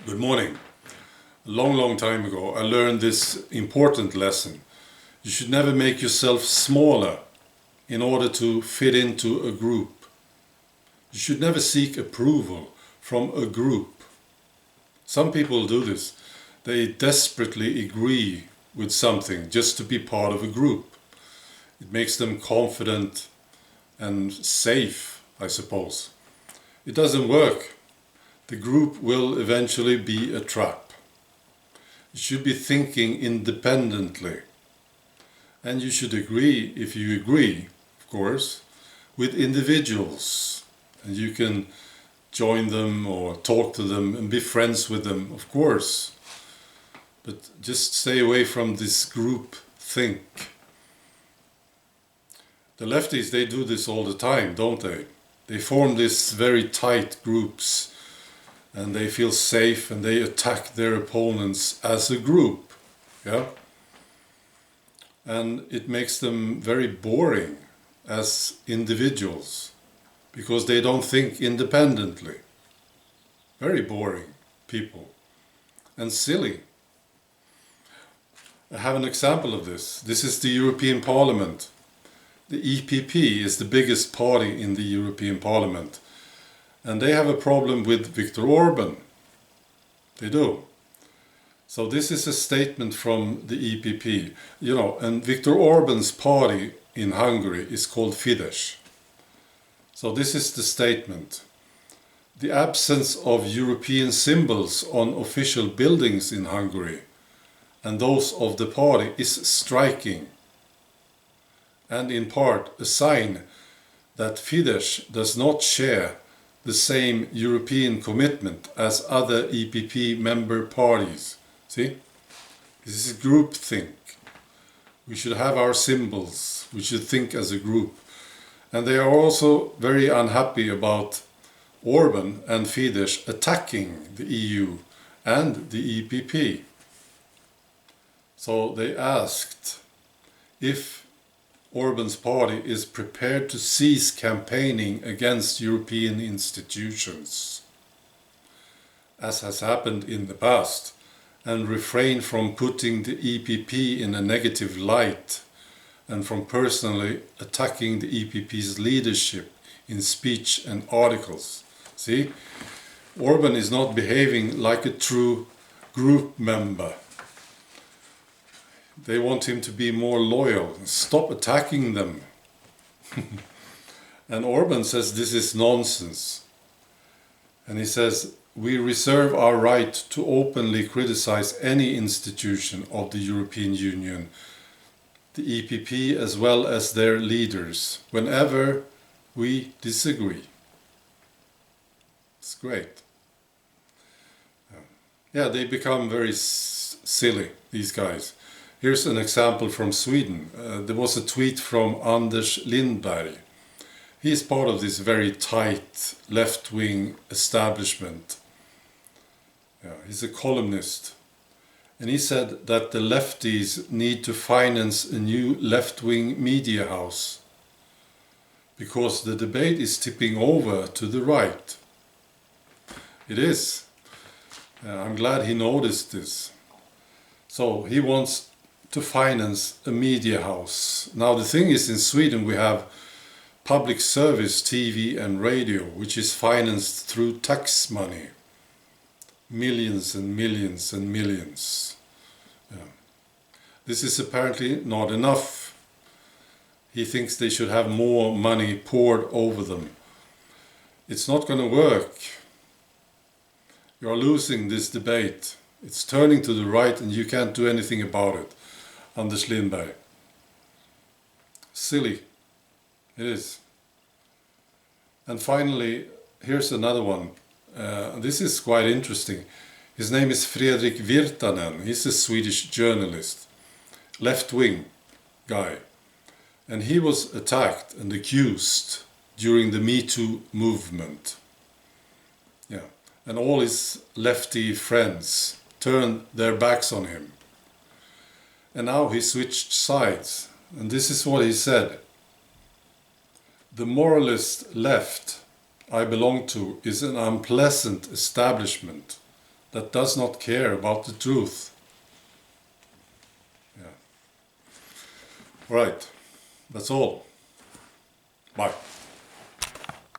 Good morning. A long time ago, I learned this important lesson. You should never make yourself smaller in order to fit into a group. You should never seek approval from a group. Some people do this. They desperately agree with something just to be part of a group. It makes them confident and safe, I suppose. It doesn't work. The group will eventually be a trap. You should be thinking independently. And you should agree, if you agree, of course, with individuals. And you can join them or talk to them and be friends with them, of course. But just stay away from this group think. The lefties, they do this all the time, don't they? They form these very tight groups. And they feel safe and they attack their opponents as a group. Yeah? And it makes them very boring as individuals because they don't think independently. Very boring people and silly. I have an example of this. This is the European Parliament. The EPP is the biggest party in the European Parliament. And they have a problem with Viktor Orban. They do. So this is a statement from the EPP. And Viktor Orban's party in Hungary is called Fidesz. So this is the statement. The absence of European symbols on official buildings in Hungary and those of the party is striking. And in part a sign that Fidesz does not share the same European commitment as other EPP member parties. See? This is groupthink. We should have our symbols. We should think as a group. And they are also very unhappy about Orban and Fidesz attacking the EU and the EPP. So they asked if Orban's party is prepared to cease campaigning against European institutions, as has happened in the past, and refrain from putting the EPP in a negative light and from personally attacking the EPP's leadership in speech and articles. See, Orban is not behaving like a true group member. They want him to be more loyal. Stop attacking them. And Orban says this is nonsense. And he says, we reserve our right to openly criticize any institution of the European Union, the EPP as well as their leaders, whenever we disagree. It's great. Yeah, they become very silly, these guys. Here's an example from Sweden. There was a tweet from Anders Lindberg. He is part of this very tight left-wing establishment. He's a columnist. And he said that the lefties need to finance a new left-wing media house because the debate is tipping over to the right. It is. I'm glad he noticed this. So he wants to finance a media house. Now the thing is, in Sweden we have public service TV and radio, which is financed through tax money. Millions and millions and millions. This is apparently not enough. He thinks they should have more money poured over them. It's not going to work. You are losing this debate. It's turning to the right and you can't do anything about it. Anders Lindberg. Silly. It is. And finally, here's another one. This is quite interesting. His name is Fredrik Virtanen. He's a Swedish journalist. Left-wing guy. And he was attacked and accused during the Me Too movement. Yeah. And all his lefty friends turned their backs on him. And now he switched sides. And this is what he said. The moralist left I belong to is an unpleasant establishment. that does not care about the truth. Yeah. All right, that's all. Bye.